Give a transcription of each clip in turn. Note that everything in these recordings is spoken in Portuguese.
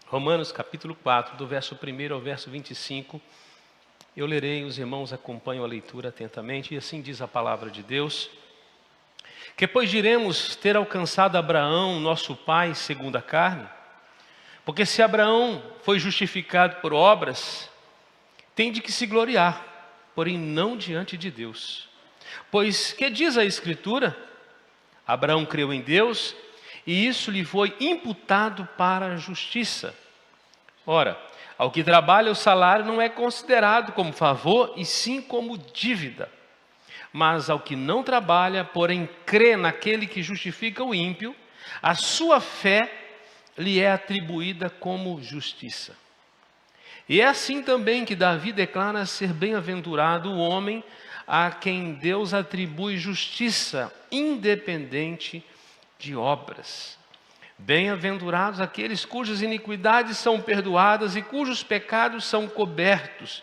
Romanos capítulo 4, do verso 1 ao verso 25. Eu lerei, os irmãos acompanham a leitura atentamente, e assim diz a palavra de Deus. Que pois diremos ter alcançado Abraão, nosso pai, segundo a carne? Porque se Abraão foi justificado por obras, tem de que se gloriar, porém não diante de Deus. Pois que diz a Escritura? Abraão creu em Deus, e isso lhe foi imputado para a justiça. Ora, ao que trabalha o salário não é considerado como favor, e sim como dívida. Mas ao que não trabalha, porém crê naquele que justifica o ímpio, a sua fé lhe é atribuída como justiça. E é assim também que Davi declara ser bem-aventurado o homem a quem Deus atribui justiça, independente de obras. Bem-aventurados aqueles cujas iniquidades são perdoadas e cujos pecados são cobertos.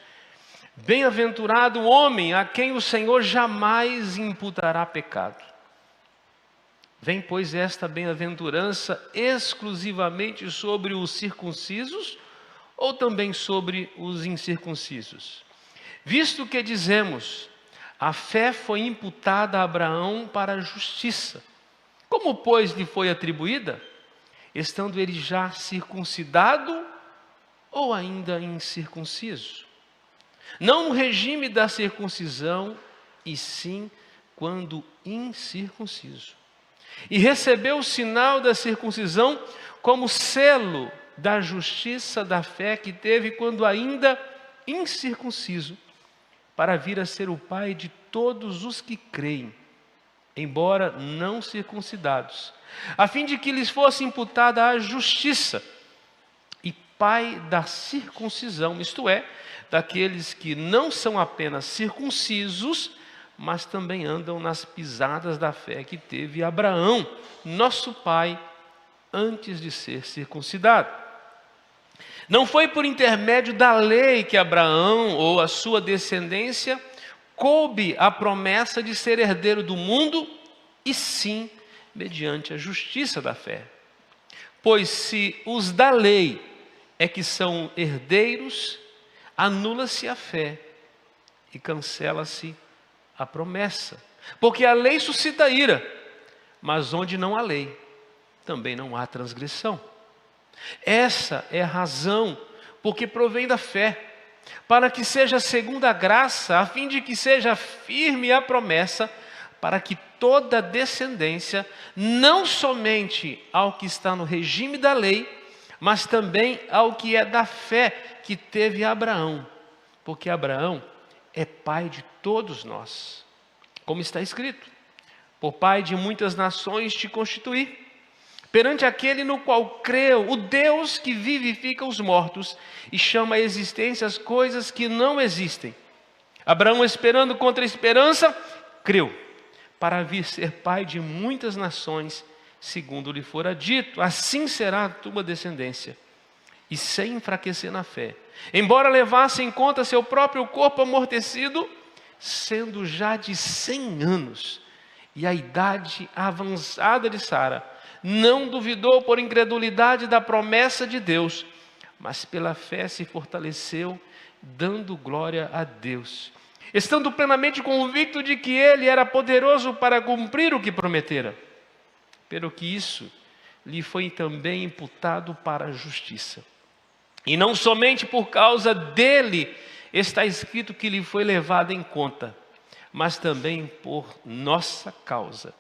Bem-aventurado o homem a quem o Senhor jamais imputará pecado. Vem, pois, esta bem-aventurança exclusivamente sobre os circuncisos ou também sobre os incircuncisos? Visto que dizemos, a fé foi imputada a Abraão para a justiça. Como, pois, lhe foi atribuída? Estando ele já circuncidado ou ainda incircunciso? Não no regime da circuncisão, e sim quando incircunciso. E recebeu o sinal da circuncisão como selo da justiça da fé que teve quando ainda incircunciso, para vir a ser o pai de todos os que creem, embora não circuncidados, a fim de que lhes fosse imputada a justiça, e pai da circuncisão, isto é, daqueles que não são apenas circuncisos, mas também andam nas pisadas da fé que teve Abraão, nosso pai, antes de ser circuncidado. Não foi por intermédio da lei que Abraão ou a sua descendência coube a promessa de ser herdeiro do mundo, e sim mediante a justiça da fé. Pois se os da lei é que são herdeiros, anula-se a fé e cancela-se a promessa. Porque a lei suscita ira, mas onde não há lei, também não há transgressão. Essa é a razão porque provém da fé, para que seja segundo a graça, a fim de que seja firme a promessa, para que toda descendência, não somente ao que está no regime da lei, mas também ao que é da fé que teve Abraão, porque Abraão é pai de todos nós. Como está escrito, por pai de muitas nações te constituí, perante aquele no qual creu, o Deus que vivifica os mortos e chama à existência as coisas que não existem. Abraão, esperando contra a esperança, creu, para vir ser pai de muitas nações, segundo lhe fora dito, assim será a tua descendência. E sem enfraquecer na fé, embora levasse em conta seu próprio corpo amortecido, sendo já de 100 anos, e a idade avançada de Sara, não duvidou por incredulidade da promessa de Deus, mas pela fé se fortaleceu, dando glória a Deus, estando plenamente convicto de que Ele era poderoso para cumprir o que prometera, pelo que isso lhe foi também imputado para a justiça. E não somente por causa dele está escrito que lhe foi levado em conta, mas também por nossa causa,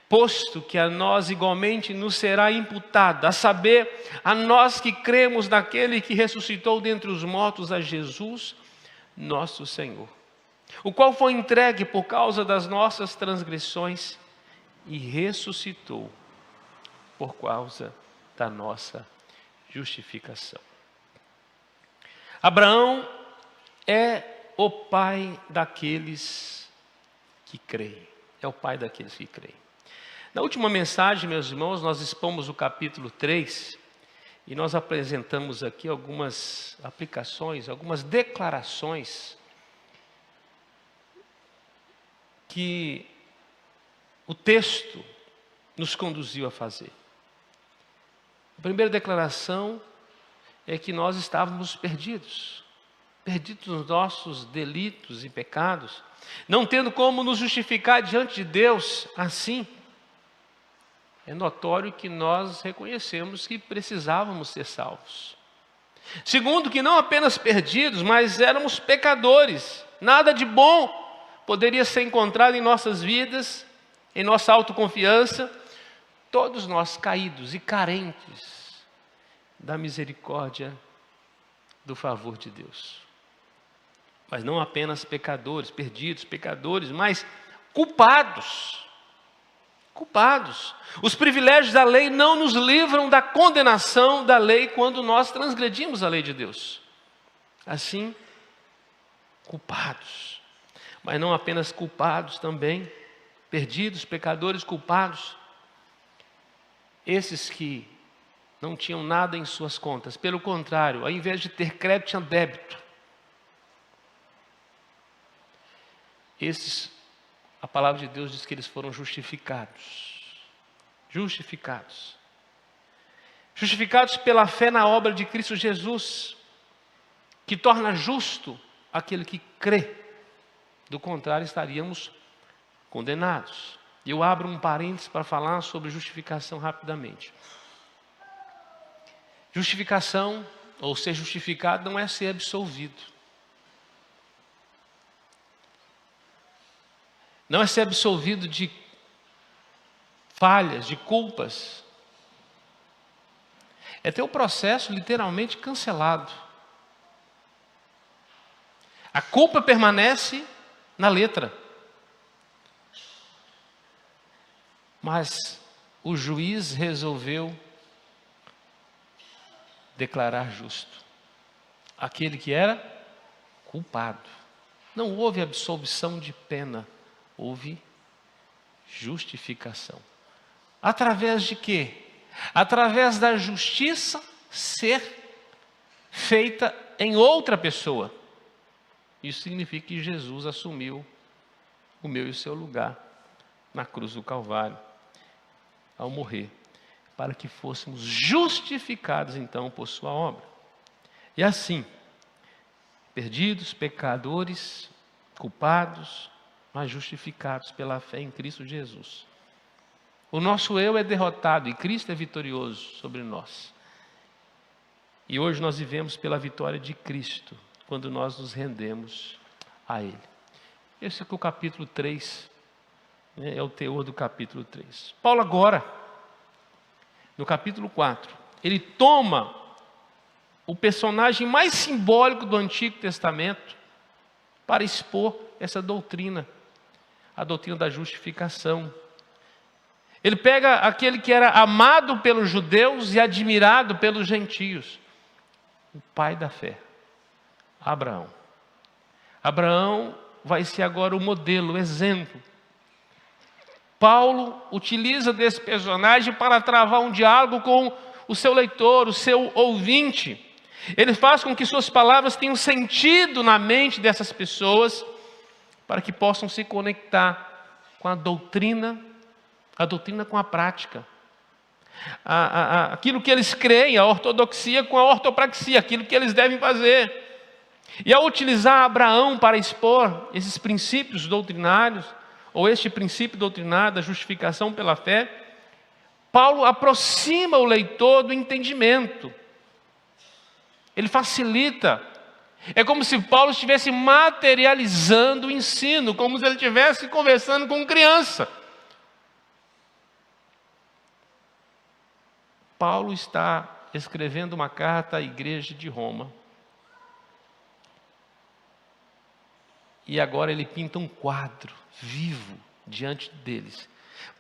posto que a nós igualmente nos será imputado, a saber, a nós que cremos naquele que ressuscitou dentre os mortos, a Jesus, nosso Senhor, o qual foi entregue por causa das nossas transgressões e ressuscitou por causa da nossa justificação. Abraão é o pai daqueles que creem. É o pai daqueles que creem. Na última mensagem, meus irmãos, nós expomos o capítulo 3 e nós apresentamos aqui algumas aplicações, algumas declarações que o texto nos conduziu a fazer. A primeira declaração é que nós estávamos perdidos nos nossos delitos e pecados, não tendo como nos justificar diante de Deus assim. É notório que nós reconhecemos que precisávamos ser salvos. Segundo, que não apenas perdidos, mas éramos pecadores. Nada de bom poderia ser encontrado em nossas vidas, em nossa autoconfiança. Todos nós caídos e carentes da misericórdia, do favor de Deus. Mas não apenas pecadores, perdidos, pecadores, mas culpados. Culpados. Os privilégios da lei não nos livram da condenação da lei quando nós transgredimos a lei de Deus. Assim, culpados. Mas não apenas culpados também, perdidos, pecadores, culpados. Esses que não tinham nada em suas contas. Pelo contrário, ao invés de ter crédito, tinham débito. Esses, a palavra de Deus diz que eles foram justificados. Justificados. Justificados pela fé na obra de Cristo Jesus, que torna justo aquele que crê. Do contrário, estaríamos condenados. E eu abro um parênteses para falar sobre justificação rapidamente. Justificação, ou ser justificado, não é ser absolvido. Não é ser absolvido de falhas, de culpas. É ter o processo literalmente cancelado. A culpa permanece na letra. Mas o juiz resolveu declarar justo aquele que era culpado. Não houve absolvição de pena, houve justificação. Através de quê? Através da justiça ser feita em outra pessoa. Isso significa que Jesus assumiu o meu e o seu lugar na cruz do Calvário, ao morrer, para que fôssemos justificados então por sua obra. E assim, perdidos, pecadores, culpados, mas justificados pela fé em Cristo Jesus. O nosso eu é derrotado e Cristo é vitorioso sobre nós. E hoje nós vivemos pela vitória de Cristo, quando nós nos rendemos a Ele. Esse aqui é o capítulo 3, é o teor do capítulo 3. Paulo agora, no capítulo 4, ele toma o personagem mais simbólico do Antigo Testamento para expor essa doutrina, a doutrina da justificação. Ele pega aquele que era amado pelos judeus e admirado pelos gentios, o pai da fé, Abraão. Abraão vai ser agora o modelo, o exemplo. Paulo utiliza desse personagem para travar um diálogo com o seu leitor, o seu ouvinte. Ele faz com que suas palavras tenham sentido na mente dessas pessoas, para que possam se conectar com a doutrina com a prática. Aquilo que eles creem, a ortodoxia com a ortopraxia, aquilo que eles devem fazer. E ao utilizar Abraão para expor esses princípios doutrinários, ou este princípio doutrinário da justificação pela fé, Paulo aproxima o leitor do entendimento. Ele facilita. É como se Paulo estivesse materializando o ensino, como se ele estivesse conversando com criança. Paulo está escrevendo uma carta à igreja de Roma. E agora ele pinta um quadro vivo diante deles,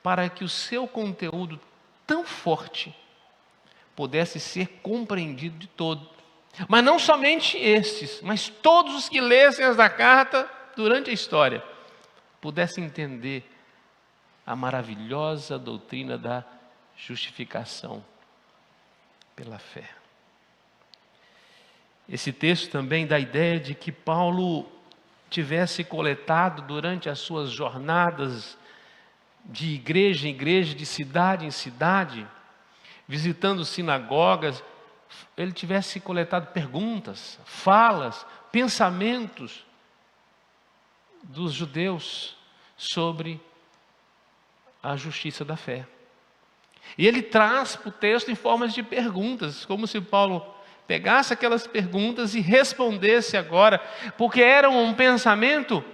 para que o seu conteúdo tão forte pudesse ser compreendido de todo. Mas não somente estes, mas todos os que lessem esta carta durante a história, pudessem entender a maravilhosa doutrina da justificação pela fé. Esse texto também dá a ideia de que Paulo tivesse coletado durante as suas jornadas de igreja em igreja, de cidade em cidade, visitando sinagogas, ele tivesse coletado perguntas, falas, pensamentos dos judeus sobre a justiça da fé. E ele traz para o texto em formas de perguntas, como se Paulo pegasse aquelas perguntas e respondesse agora, porque era um pensamento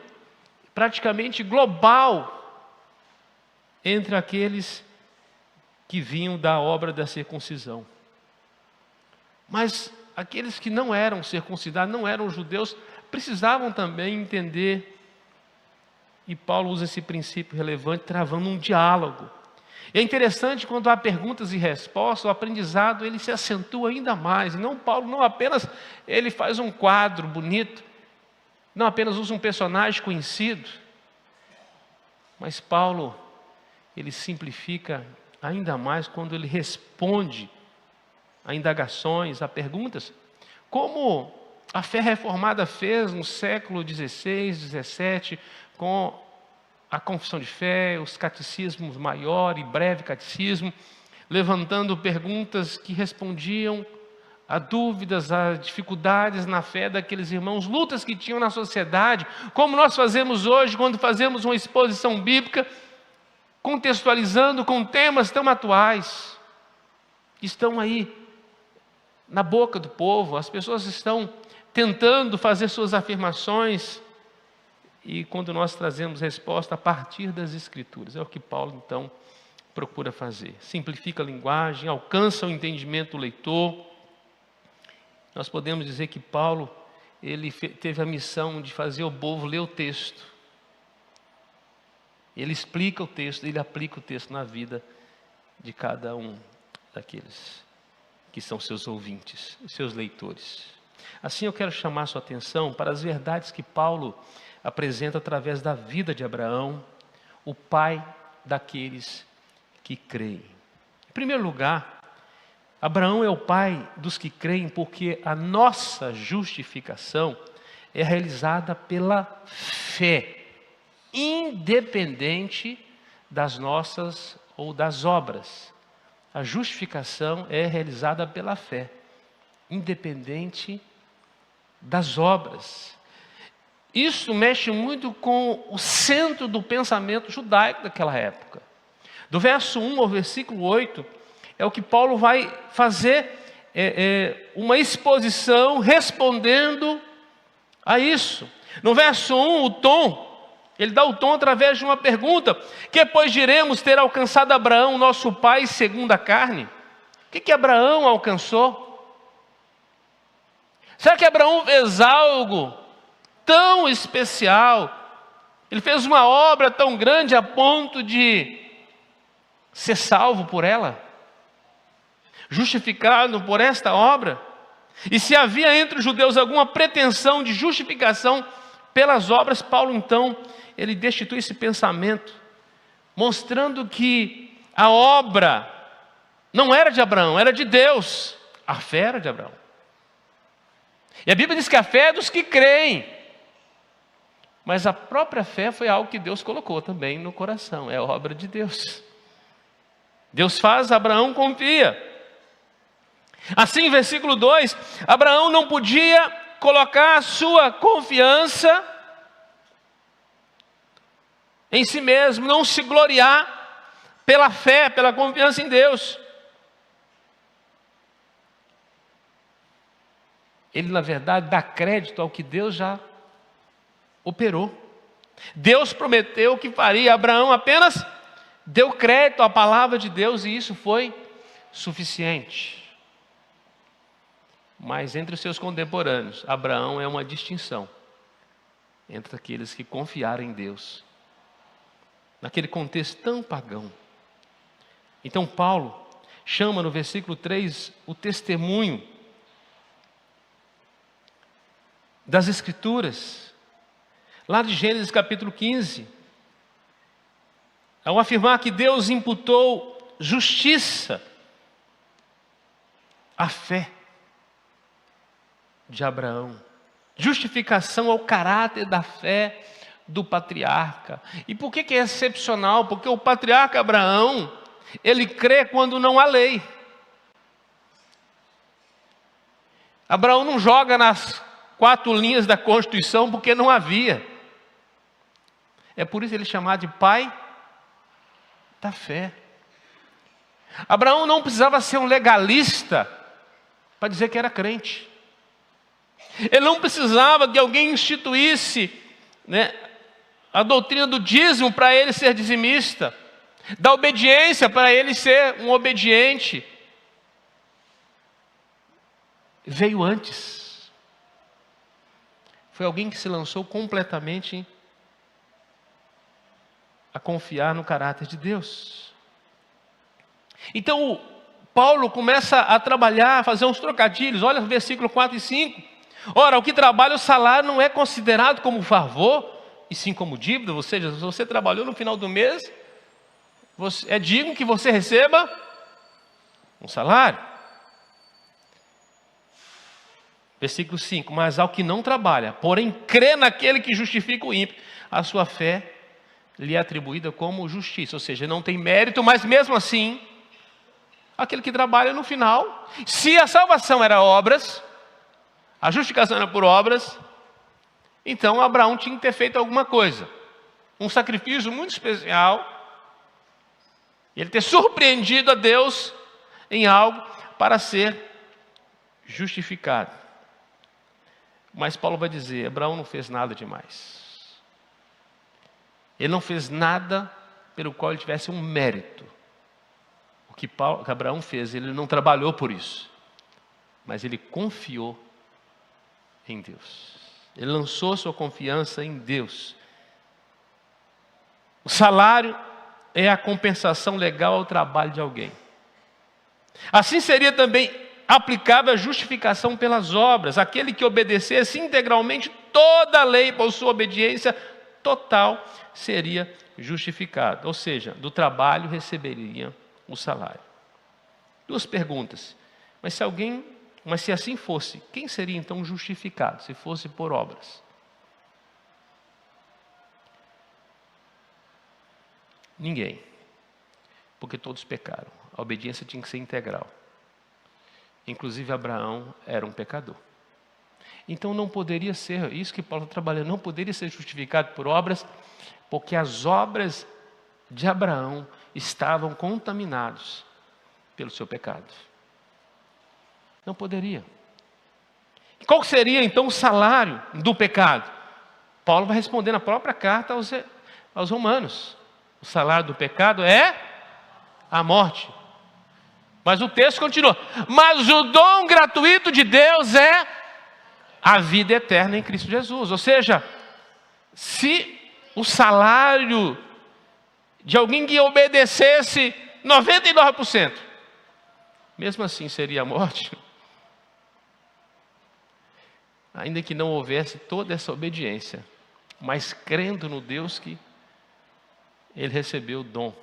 praticamente global entre aqueles que vinham da obra da circuncisão. Mas aqueles que não eram circuncidados, não eram judeus, precisavam também entender. E Paulo usa esse princípio relevante, travando um diálogo. E é interessante quando há perguntas e respostas, o aprendizado ele se acentua ainda mais. E Paulo não apenas ele faz um quadro bonito, não apenas usa um personagem conhecido, mas Paulo ele simplifica ainda mais quando ele responde a indagações, a perguntas, como a fé reformada fez no século XVI, XVII, com a confissão de fé, os catecismos maior e breve catecismo, levantando perguntas que respondiam a dúvidas, a dificuldades na fé daqueles irmãos, lutas que tinham na sociedade, como nós fazemos hoje quando fazemos uma exposição bíblica, contextualizando com temas tão atuais, que estão aí na boca do povo, as pessoas estão tentando fazer suas afirmações, e quando nós trazemos resposta a partir das Escrituras, é o que Paulo então procura fazer. Simplifica a linguagem, alcança o entendimento do leitor. Nós podemos dizer que Paulo, ele teve a missão de fazer o povo ler o texto. Ele explica o texto, ele aplica o texto na vida de cada um daqueles que são seus ouvintes, seus leitores. Assim eu quero chamar a sua atenção para as verdades que Paulo apresenta através da vida de Abraão, o pai daqueles que creem. Em primeiro lugar, Abraão é o pai dos que creem porque a nossa justificação é realizada pela fé, independente das nossas ou das obras. A justificação é realizada pela fé, independente das obras. Isso mexe muito com o centro do pensamento judaico daquela época. Do verso 1 ao versículo 8, é o que Paulo vai fazer uma exposição respondendo a isso. No verso 1, o tom, ele dá o tom através de uma pergunta: que pois diremos ter alcançado Abraão, nosso pai, segundo a carne? O que Abraão alcançou? Será que Abraão fez algo tão especial? Ele fez uma obra tão grande a ponto de ser salvo por ela? Justificado por esta obra? E se havia entre os judeus alguma pretensão de justificação pelas obras, Paulo então, ele destitui esse pensamento, mostrando que a obra não era de Abraão, era de Deus. A fé era de Abraão. E a Bíblia diz que a fé é dos que creem. Mas a própria fé foi algo que Deus colocou também no coração, é obra de Deus. Deus faz, Abraão confia. Assim, versículo 2, Abraão não podia colocar a sua confiança em si mesmo, não se gloriar pela fé, pela confiança em Deus. Ele, na verdade, dá crédito ao que Deus já operou. Deus prometeu que faria. Abraão apenas deu crédito à palavra de Deus e isso foi suficiente. Mas entre os seus contemporâneos, Abraão é uma distinção entre aqueles que confiaram em Deus, naquele contexto tão pagão. Então Paulo chama no versículo 3 o testemunho das Escrituras, lá de Gênesis capítulo 15, ao afirmar que Deus imputou justiça à fé de Abraão, justificação ao caráter da fé do patriarca. E por que é excepcional? Porque o patriarca Abraão, ele crê quando não há lei. Abraão não joga nas 4 linhas da Constituição porque não havia. É por isso que ele é chamado de pai da fé. Abraão não precisava ser um legalista para dizer que era crente. Ele não precisava que alguém instituísse, a doutrina do dízimo para ele ser dizimista, da obediência para ele ser um obediente. Veio antes. Foi alguém que se lançou completamente a confiar no caráter de Deus. Então, Paulo começa a trabalhar, a fazer uns trocadilhos. Olha o versículo 4 e 5. Ora, o que trabalha, o salário não é considerado como favor, e sim como dívida. Ou seja, se você trabalhou no final do mês, é digno que você receba um salário. Versículo 5. Mas ao que não trabalha, porém crê naquele que justifica o ímpio, a sua fé lhe é atribuída como justiça. Ou seja, não tem mérito, mas mesmo assim, aquele que trabalha no final, se a salvação era obras, a justificação era por obras, então Abraão tinha que ter feito alguma coisa, um sacrifício muito especial, ele ter surpreendido a Deus em algo para ser justificado. Mas Paulo vai dizer, Abraão não fez nada demais. Ele não fez nada pelo qual ele tivesse um mérito. O que Abraão fez, ele não trabalhou por isso, mas ele confiou em Deus. Ele lançou sua confiança em Deus. O salário é a compensação legal ao trabalho de alguém. Assim seria também aplicável a justificação pelas obras. Aquele que obedecesse integralmente toda a lei por sua obediência total seria justificado. Ou seja, do trabalho receberia o salário. 2 perguntas. Mas se assim fosse, quem seria então justificado, se fosse por obras? Ninguém. Porque todos pecaram. A obediência tinha que ser integral. Inclusive Abraão era um pecador. Então não poderia ser, isso que Paulo está trabalhando, não poderia ser justificado por obras, porque as obras de Abraão estavam contaminados pelo seu pecado. Não poderia. Qual seria então o salário do pecado? Paulo vai responder na própria carta aos Romanos. O salário do pecado é a morte. Mas o texto continua. Mas o dom gratuito de Deus é a vida eterna em Cristo Jesus. Ou seja, se o salário de alguém que obedecesse 99%, mesmo assim seria a morte, ainda que não houvesse toda essa obediência, mas crendo no Deus que ele recebeu o dom,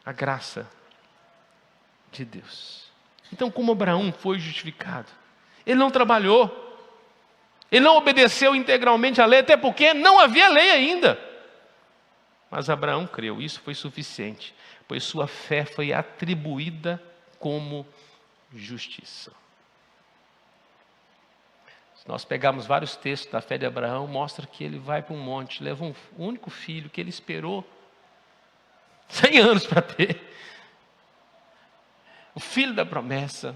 a graça de Deus. Então, como Abraão foi justificado? Ele não trabalhou, ele não obedeceu integralmente à lei, até porque não havia lei ainda. Mas Abraão creu, isso foi suficiente, pois sua fé foi atribuída como justiça. Se nós pegarmos vários textos da fé de Abraão, mostra que ele vai para um monte, leva um único filho que ele esperou 100 anos para ter. O filho da promessa.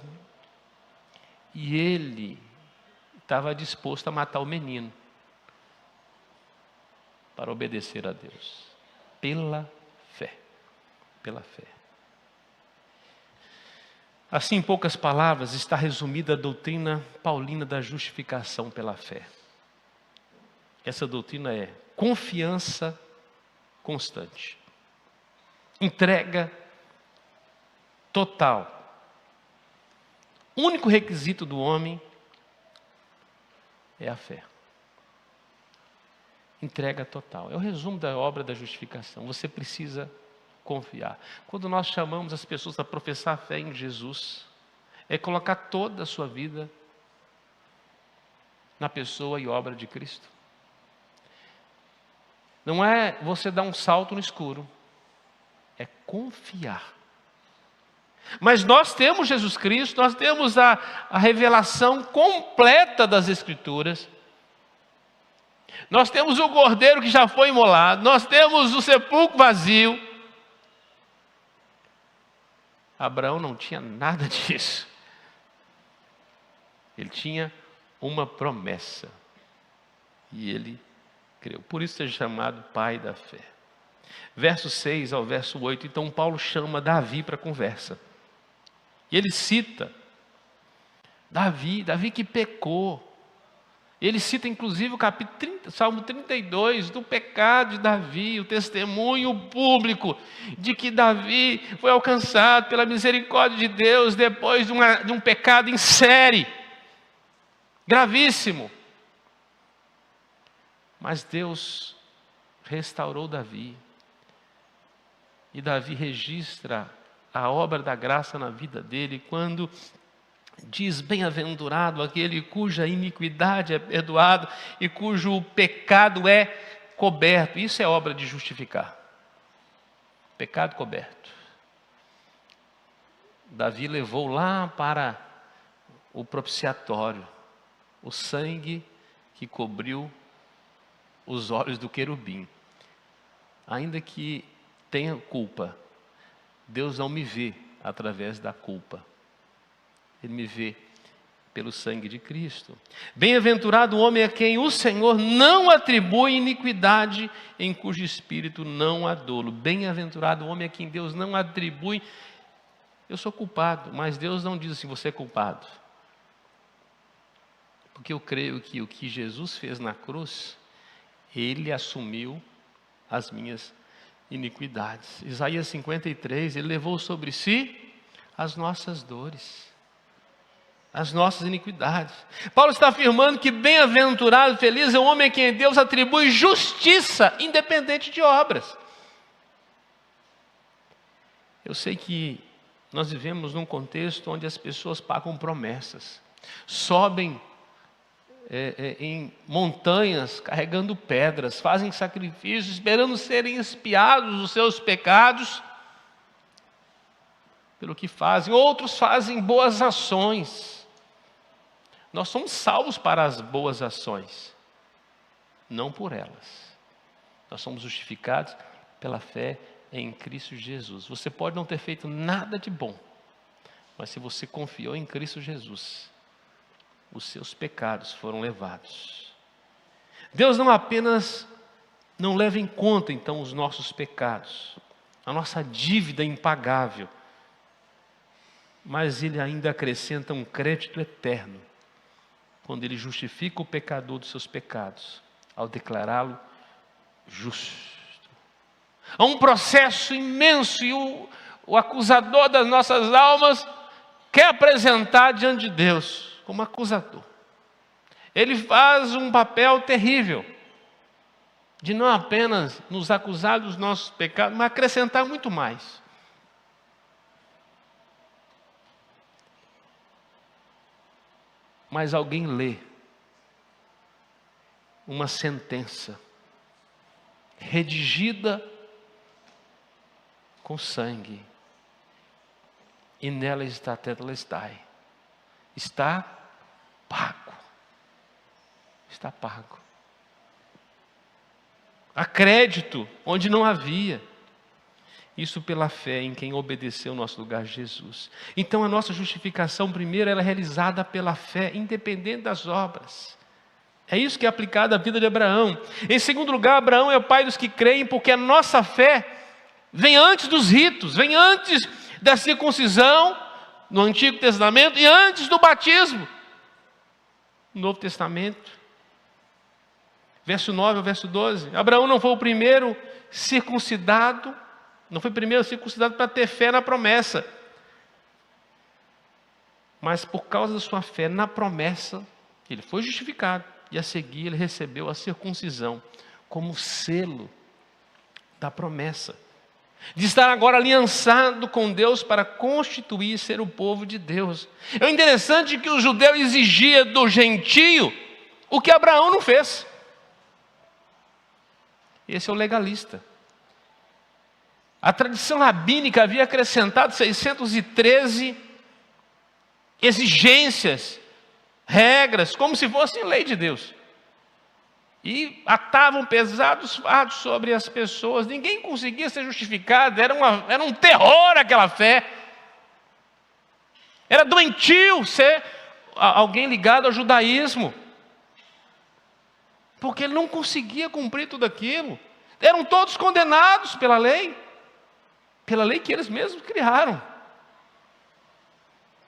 E ele estava disposto a matar o menino para obedecer a Deus. Pela fé. Pela fé. Assim, em poucas palavras, está resumida a doutrina paulina da justificação pela fé. Essa doutrina é confiança constante. Entrega total. O único requisito do homem é a fé. Entrega total. É o resumo da obra da justificação. Você precisa confiar. Quando nós chamamos as pessoas a professar a fé em Jesus, é colocar toda a sua vida na pessoa e obra de Cristo. Não é você dar um salto no escuro, é confiar. Mas nós temos Jesus Cristo, nós temos a revelação completa das Escrituras. Nós temos o Cordeiro que já foi imolado, nós temos o sepulcro vazio. Abraão não tinha nada disso. Ele tinha uma promessa. E ele creu. Por isso é chamado pai da fé. Verso 6 ao verso 8, então Paulo chama Davi para a conversa. E ele cita Davi que pecou. Ele cita inclusive o capítulo 30, Salmo 32, do pecado de Davi, o testemunho público de que Davi foi alcançado pela misericórdia de Deus depois de um pecado em série, gravíssimo. Mas Deus restaurou Davi. E Davi registra a obra da graça na vida dele quando diz: bem-aventurado aquele cuja iniquidade é perdoada e cujo pecado é coberto. Isso é obra de justificar. Pecado coberto. Davi levou lá para o propiciatório o sangue que cobriu os olhos do querubim. Ainda que tenha culpa, Deus não me vê através da culpa. Ele me vê pelo sangue de Cristo. Bem-aventurado o homem a quem o Senhor não atribui iniquidade, em cujo espírito não há dolo. Bem-aventurado o homem a quem Deus não atribui. Eu sou culpado, mas Deus não diz assim: você é culpado. Porque eu creio que o que Jesus fez na cruz, Ele assumiu as minhas iniquidades. Isaías 53, Ele levou sobre si as nossas dores, as nossas iniquidades. Paulo está afirmando que bem-aventurado, feliz é o homem a quem Deus atribui justiça, independente de obras. Eu sei que nós vivemos num contexto onde as pessoas pagam promessas, sobem em montanhas carregando pedras, fazem sacrifícios esperando serem expiados os seus pecados pelo que fazem. Outros fazem boas ações. Nós somos salvos para as boas ações, não por elas. Nós somos justificados pela fé em Cristo Jesus. Você pode não ter feito nada de bom, mas se você confiou em Cristo Jesus, os seus pecados foram levados. Deus não apenas não leva em conta então os nossos pecados, a nossa dívida impagável, mas Ele ainda acrescenta um crédito eterno, quando Ele justifica o pecador dos seus pecados, ao declará-lo justo. Há um processo imenso e o acusador das nossas almas quer apresentar diante de Deus como acusador. Ele faz um papel terrível de não apenas nos acusar dos nossos pecados, mas acrescentar muito mais. Mas alguém lê uma sentença redigida com sangue, e nela está tetelestai. Está pago. Está pago. Há crédito onde não havia. Isso pela fé em quem obedeceu o nosso lugar, Jesus. Então a nossa justificação, primeiro, ela é realizada pela fé, independente das obras. É isso que é aplicado à vida de Abraão. Em segundo lugar, Abraão é o pai dos que creem, porque a nossa fé vem antes dos ritos, vem antes da circuncisão, no Antigo Testamento, e antes do batismo, no Novo Testamento. Verso 9 ao verso 12. Abraão não foi o primeiro circuncidado, não foi o primeiro circuncidado para ter fé na promessa. Mas por causa da sua fé na promessa, ele foi justificado. E a seguir ele recebeu a circuncisão como selo da promessa. De estar agora aliançado com Deus para constituir e ser o povo de Deus. É interessante que o judeu exigia do gentio o que Abraão não fez. Esse é o legalista. A tradição rabínica havia acrescentado 613 exigências, regras, como se fossem lei de Deus. E atavam pesados fardos sobre as pessoas. Ninguém conseguia ser justificado. Era um terror aquela fé. Era doentio ser alguém ligado ao judaísmo, porque ele não conseguia cumprir tudo aquilo. Eram todos condenados pela lei que eles mesmos criaram.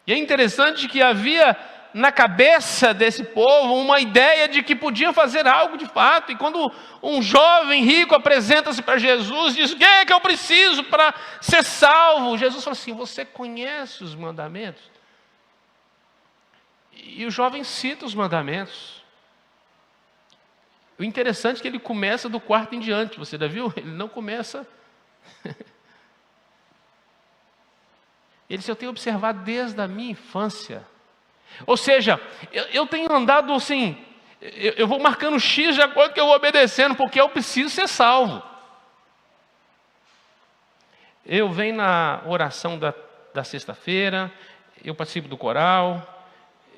E é interessante que havia na cabeça desse povo uma ideia de que podiam fazer algo de fato. E quando um jovem rico apresenta-se para Jesus, diz: o que é que eu preciso para ser salvo? Jesus fala assim: você conhece os mandamentos? E o jovem cita os mandamentos. O interessante é que ele começa do quarto em diante. Você já viu? Ele não começa... Ele disse: eu tenho observado desde a minha infância. Ou seja, eu tenho andado assim, eu vou marcando X de acordo que eu vou obedecendo, porque eu preciso ser salvo. Eu venho na oração da sexta-feira, eu participo do coral,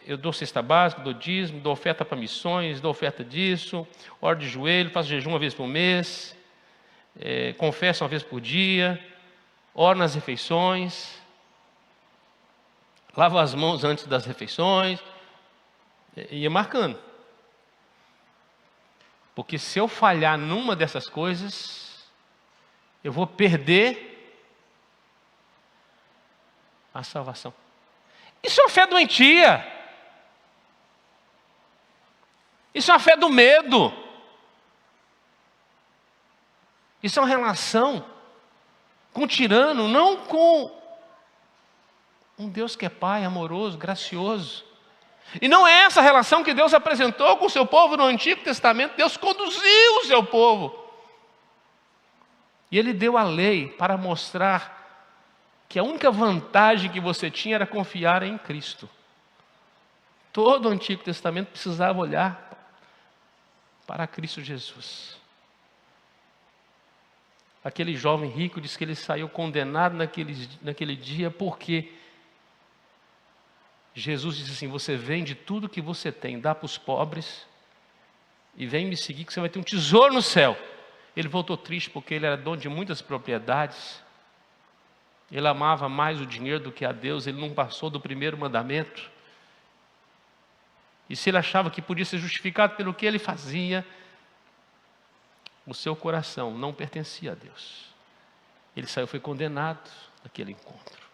eu dou cesta básica, dou dízimo, dou oferta para missões, dou oferta disso, oro de joelho, faço jejum uma vez por mês, confesso uma vez por dia, oro nas refeições, lavo as mãos antes das refeições, e ia marcando. Porque se eu falhar numa dessas coisas, eu vou perder a salvação. Isso é uma fé doentia. Isso é uma fé do medo. Isso é uma relação com o tirano, não com um Deus que é Pai, amoroso, gracioso. E não é essa relação que Deus apresentou com o seu povo no Antigo Testamento. Deus conduziu o seu povo. E Ele deu a lei para mostrar que a única vantagem que você tinha era confiar em Cristo. Todo o Antigo Testamento precisava olhar para Cristo Jesus. Aquele jovem rico diz que ele saiu condenado naquele dia porque Jesus disse assim: você vende tudo que você tem, dá para os pobres e vem me seguir que você vai ter um tesouro no céu. Ele voltou triste porque ele era dono de muitas propriedades. Ele amava mais o dinheiro do que a Deus. Ele não passou do primeiro mandamento. E se ele achava que podia ser justificado pelo que ele fazia, o seu coração não pertencia a Deus. Ele saiu, foi condenado naquele encontro.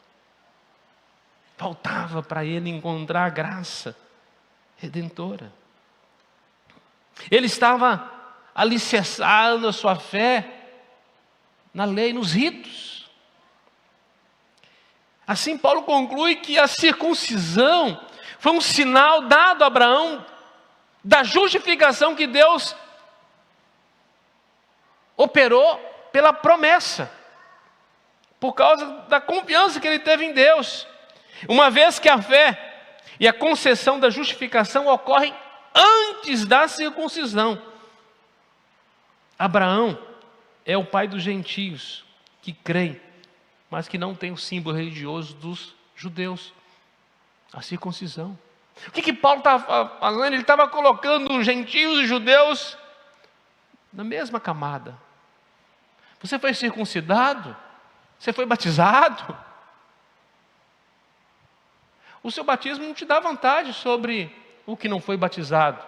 Faltava para ele encontrar a graça redentora. Ele estava alicerçado a sua fé na lei, nos ritos. Assim, Paulo conclui que a circuncisão foi um sinal dado a Abraão da justificação que Deus operou pela promessa, por causa da confiança que ele teve em Deus. Uma vez que a fé e a concessão da justificação ocorrem antes da circuncisão. Abraão é o pai dos gentios que creem, mas que não tem o símbolo religioso dos judeus, a circuncisão. O que Paulo estava fazendo? Ele estava colocando os gentios e judeus na mesma camada. Você foi circuncidado? Você foi batizado? O seu batismo não te dá vantagem sobre o que não foi batizado.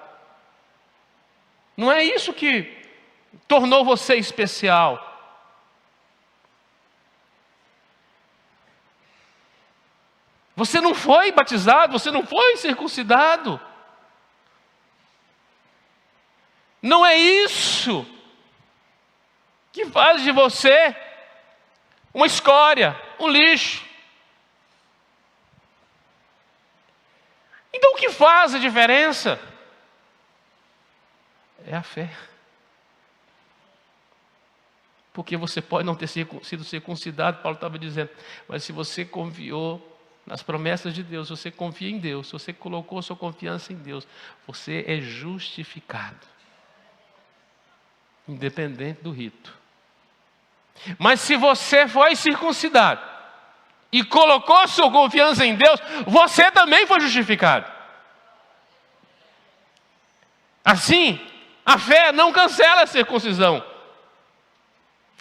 Não é isso que tornou você especial. Você não foi batizado, você não foi circuncidado. Não é isso que faz de você uma escória, um lixo. Então o que faz a diferença? É a fé. Porque você pode não ter sido circuncidado, Paulo estava dizendo, mas se você confiou nas promessas de Deus, você confia em Deus, se você colocou sua confiança em Deus, você é justificado. Independente do rito. Mas se você foi circuncidado e colocou sua confiança em Deus, você também foi justificado. Assim, a fé não cancela a circuncisão.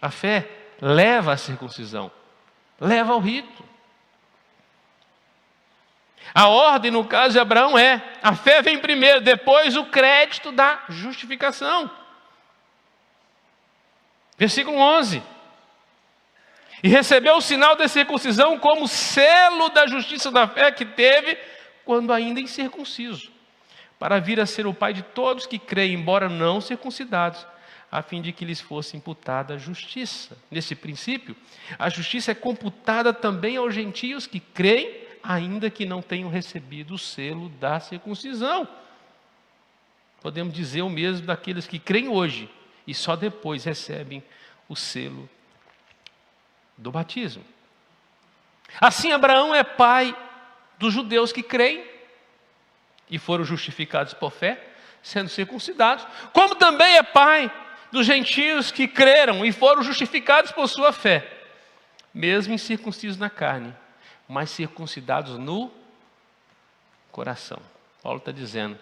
A fé leva à circuncisão, leva ao rito. A ordem, no caso de Abraão, a fé vem primeiro, depois o crédito da justificação. Versículo 11. E recebeu o sinal da circuncisão como selo da justiça da fé que teve quando ainda incircunciso, para vir a ser o pai de todos que creem, embora não circuncidados, a fim de que lhes fosse imputada a justiça. Nesse princípio, a justiça é computada também aos gentios que creem, ainda que não tenham recebido o selo da circuncisão. Podemos dizer o mesmo daqueles que creem hoje e só depois recebem o selo do batismo. Assim, Abraão é pai dos judeus que creem e foram justificados por fé, sendo circuncidados, como também é pai dos gentios que creram e foram justificados por sua fé, mesmo incircuncisos na carne, mas circuncidados no coração. Paulo está dizendo,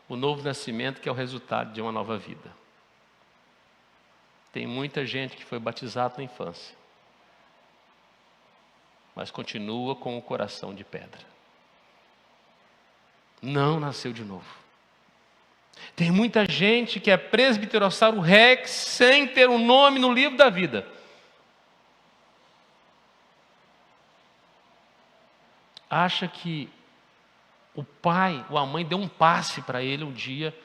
o novo nascimento que é o resultado de uma nova vida. Tem muita gente que foi batizada na infância, mas continua com o coração de pedra. Não nasceu de novo. Tem muita gente que é presbiterossauro rex sem ter um nome no livro da vida. Acha que o pai ou a mãe deu um passe para ele um dia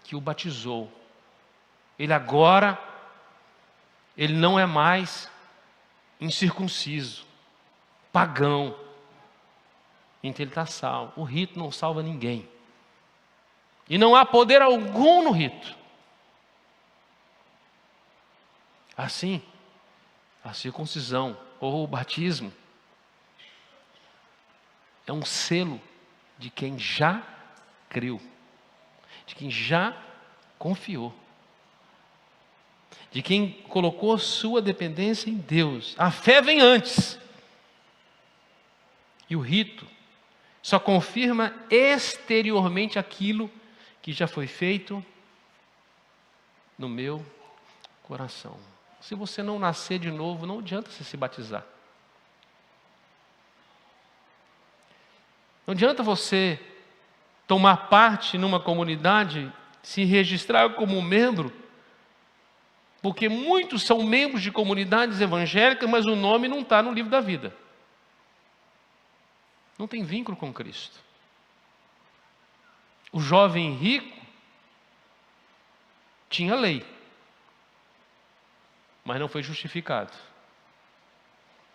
que o batizou. Ele não é mais incircunciso, pagão. Então ele está salvo. O rito não salva ninguém. E não há poder algum no rito. Assim, a circuncisão ou o batismo é um selo de quem já creu, de quem já confiou, de quem colocou sua dependência em Deus. A fé vem antes. E o rito só confirma exteriormente aquilo que já foi feito no meu coração. Se você não nascer de novo, não adianta você se batizar. Não adianta você tomar parte numa comunidade, se registrar como membro, porque muitos são membros de comunidades evangélicas, mas o nome não está no livro da vida. Não tem vínculo com Cristo. O jovem rico tinha lei, mas não foi justificado.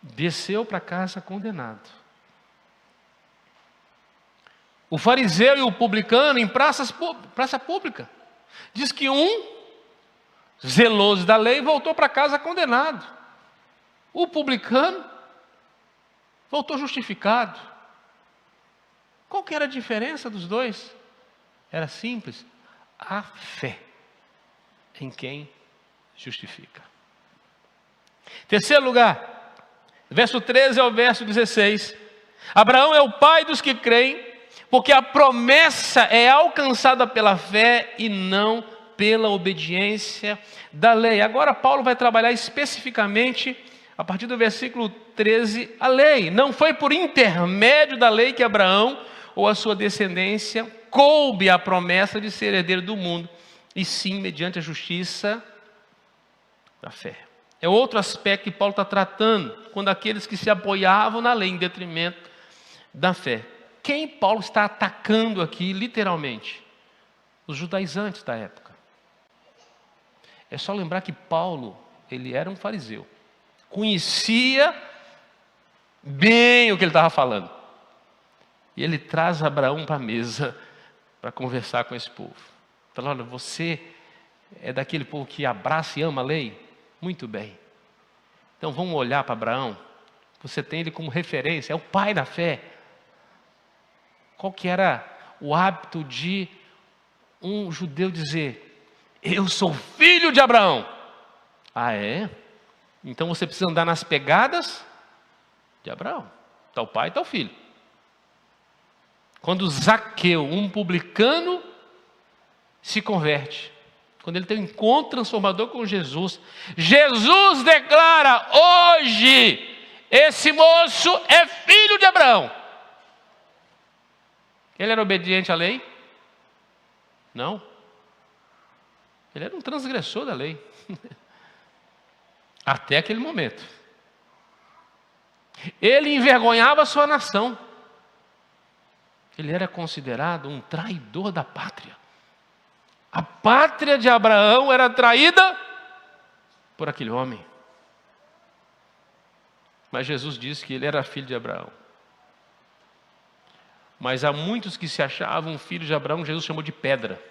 Desceu para casa condenado. O fariseu e o publicano em praça pública. Diz que um, zeloso da lei, voltou para casa condenado. O publicano voltou justificado. Qual que era a diferença dos dois? Era simples. A fé em quem justifica. Terceiro lugar, verso 13 ao verso 16. Abraão é o pai dos que creem, porque a promessa é alcançada pela fé e não pela obediência da lei. Agora Paulo vai trabalhar especificamente, a partir do versículo 13, a lei. Não foi por intermédio da lei que Abraão ou a sua descendência coube a promessa de ser herdeiro do mundo, e sim mediante a justiça da fé. É outro aspecto que Paulo está tratando, quando aqueles que se apoiavam na lei em detrimento da fé. Quem Paulo está atacando aqui, literalmente? Os judaizantes da época. É só lembrar que Paulo, ele era um fariseu. Conhecia bem o que ele estava falando. E ele traz Abraão para a mesa para conversar com esse povo. Fala, olha, você é daquele povo que abraça e ama a lei? Muito bem. Então vamos olhar para Abraão. Você tem ele como referência, é o pai da fé. Qual que era o hábito de um judeu dizer: eu sou filho de Abraão? Ah, é? Então você precisa andar nas pegadas de Abraão. Está o pai e está o filho. Quando Zaqueu, um publicano, se converte, quando ele tem um encontro transformador com Jesus, Jesus declara: hoje esse moço é filho de Abraão. Ele era obediente à lei? Não. Ele era um transgressor da lei. Até aquele momento. Ele envergonhava a sua nação. Ele era considerado um traidor da pátria. A pátria de Abraão era traída por aquele homem. Mas Jesus disse que ele era filho de Abraão. Mas há muitos que se achavam filhos de Abraão, Jesus chamou de pedra,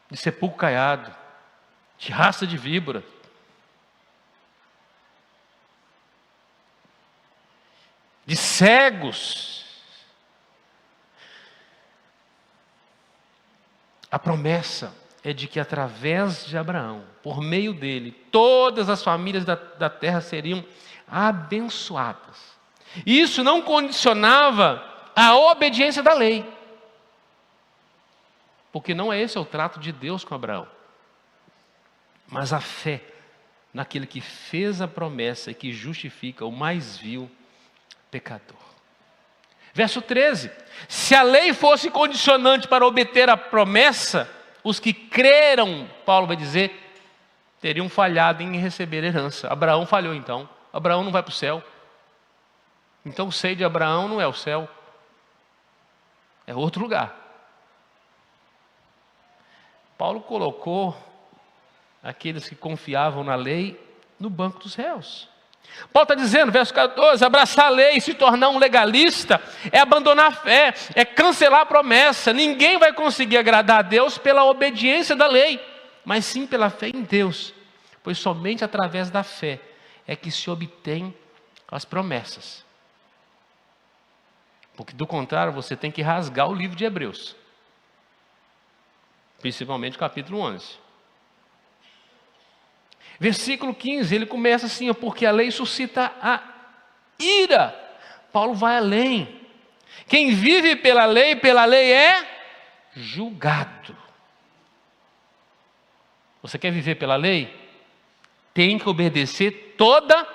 de sepulcro caiado, de raça de víbora. De cegos. A promessa é de que através de Abraão, por meio dele, todas as famílias da terra seriam abençoadas. E isso não condicionava a obediência da lei. Porque não é esse o trato de Deus com Abraão. Mas a fé naquele que fez a promessa e que justifica o mais vil pecador. Verso 13. Se a lei fosse condicionante para obter a promessa, os que creram, Paulo vai dizer, teriam falhado em receber herança. Abraão falhou então. Abraão não vai para o céu. Então o seio de Abraão não é o céu. É outro lugar. Paulo colocou aqueles que confiavam na lei no banco dos réus. Paulo está dizendo, verso 14, abraçar a lei e se tornar um legalista é abandonar a fé, é cancelar a promessa. Ninguém vai conseguir agradar a Deus pela obediência da lei, mas sim pela fé em Deus, pois somente através da fé é que se obtém as promessas. Porque do contrário você tem que rasgar o livro de Hebreus, principalmente o capítulo 11. Versículo 15, ele começa assim, porque a lei suscita a ira. Paulo vai além. Quem vive pela lei é julgado. Você quer viver pela lei? Tem que obedecer toda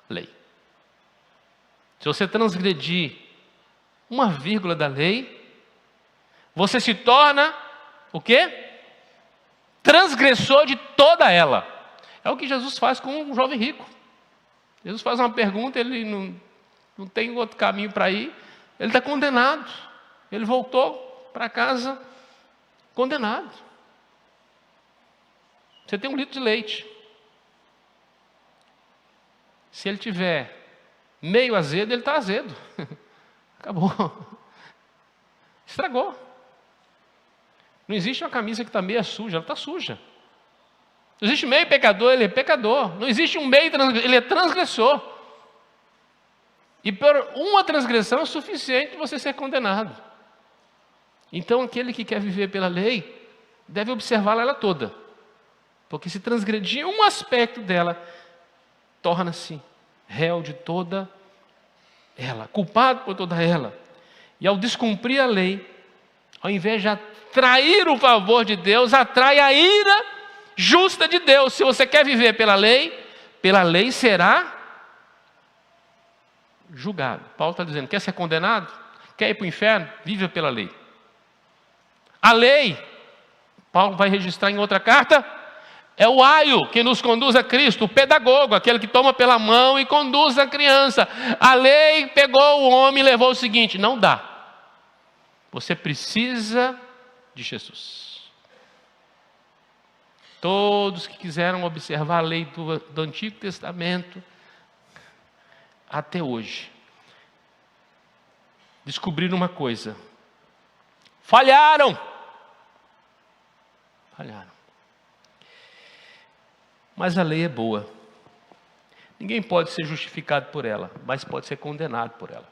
lei. Se você transgredir uma vírgula da lei, você se torna o quê? Transgressor de toda ela. É o que Jesus faz com um jovem rico. Jesus faz uma pergunta, ele não tem outro caminho para ir, ele está condenado. Ele voltou para casa condenado. Você tem um litro de leite. Se ele tiver meio azedo, ele está azedo. Acabou. Estragou. Não existe uma camisa que está meia suja, ela está suja. Não existe meio pecador, ele é pecador. Não existe um meio, ele é transgressor. E por uma transgressão é suficiente você ser condenado. Então aquele que quer viver pela lei, deve observá-la ela toda. Porque se transgredir um aspecto dela, torna-se réu de toda ela, culpado por toda ela. E ao descumprir a lei, ao invés de atrair o favor de Deus, atrai a ira justa de Deus. Se você quer viver pela lei será julgado. Paulo está dizendo, quer ser condenado? Quer ir para o inferno? Viva pela lei. A lei, Paulo vai registrar em outra carta, é o aio que nos conduz a Cristo, o pedagogo, aquele que toma pela mão e conduz a criança. A lei pegou o homem e levou o seguinte, não dá. Você precisa de Jesus. Todos que quiseram observar a lei do Antigo Testamento, até hoje, descobriram uma coisa. Falharam. Mas a lei é boa. Ninguém pode ser justificado por ela, mas pode ser condenado por ela.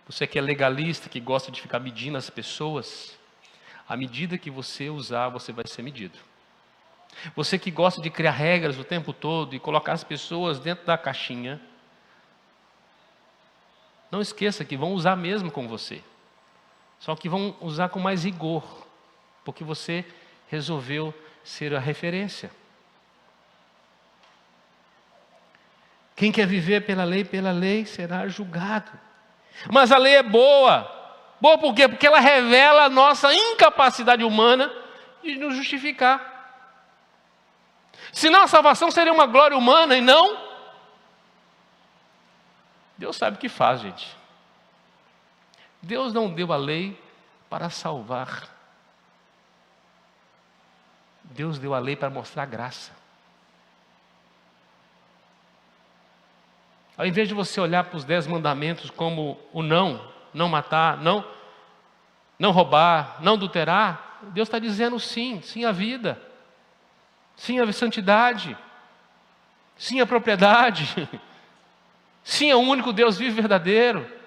Você que é legalista, que gosta de ficar medindo as pessoas, à medida que você usar, você vai ser medido. Você que gosta de criar regras o tempo todo e colocar as pessoas dentro da caixinha, não esqueça que vão usar mesmo com você. Só que vão usar com mais rigor, porque você resolveu ser a referência. Quem quer viver pela lei será julgado. Mas a lei é boa. Boa por quê? Porque ela revela a nossa incapacidade humana de nos justificar. Senão a salvação seria uma glória humana e não. Deus sabe o que faz, gente. Deus não deu a lei para salvar. Deus deu a lei para mostrar graça. Ao invés de você olhar para os 10 mandamentos como o não matar, não roubar, não adulterar, Deus está dizendo sim, sim à vida, sim à santidade, sim à propriedade, sim ao único Deus vivo e verdadeiro.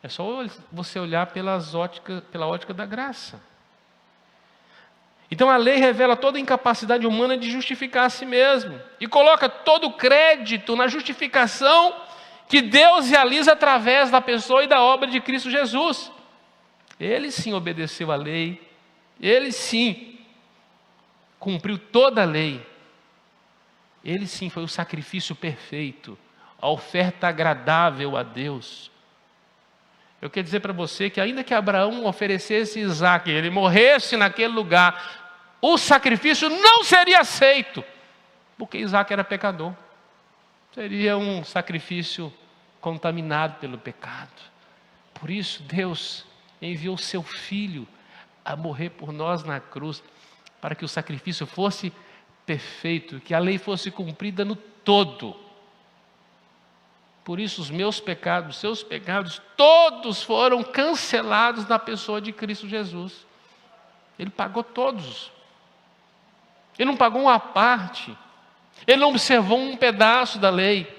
É só você olhar pela ótica da graça. Então a lei revela toda a incapacidade humana de justificar a si mesmo e coloca todo o crédito na justificação que Deus realiza através da pessoa e da obra de Cristo Jesus. Ele sim obedeceu à lei, ele sim cumpriu toda a lei, ele sim foi o sacrifício perfeito, a oferta agradável a Deus. Eu quero dizer para você que ainda que Abraão oferecesse Isaque, ele morresse naquele lugar, o sacrifício não seria aceito, porque Isaque era pecador. Seria um sacrifício contaminado pelo pecado. Por isso Deus enviou seu Filho a morrer por nós na cruz, para que o sacrifício fosse perfeito, que a lei fosse cumprida no todo. Por isso os meus pecados, os seus pecados, todos foram cancelados na pessoa de Cristo Jesus. Ele pagou todos. Ele não pagou uma parte. Ele não observou um pedaço da lei.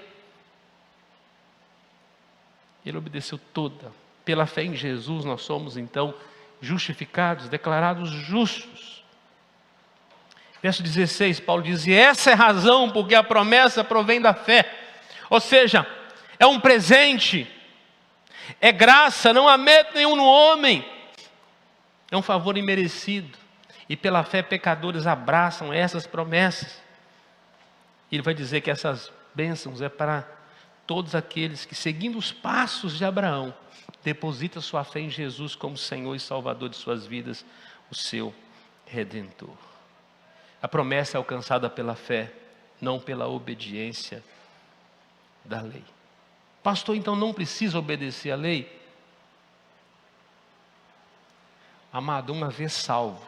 Ele obedeceu toda. Pela fé em Jesus nós somos então justificados, declarados justos. Verso 16, Paulo diz: e essa é a razão porque a promessa provém da fé. Ou seja, é um presente, é graça, não há mérito nenhum no homem, é um favor imerecido, e pela fé pecadores abraçam essas promessas. Ele vai dizer que essas bênçãos é para todos aqueles que, seguindo os passos de Abraão, depositam sua fé em Jesus como Senhor e Salvador de suas vidas, o seu Redentor. A promessa é alcançada pela fé, não pela obediência da lei. Pastor, então não precisa obedecer à lei? Amado, uma vez salvo,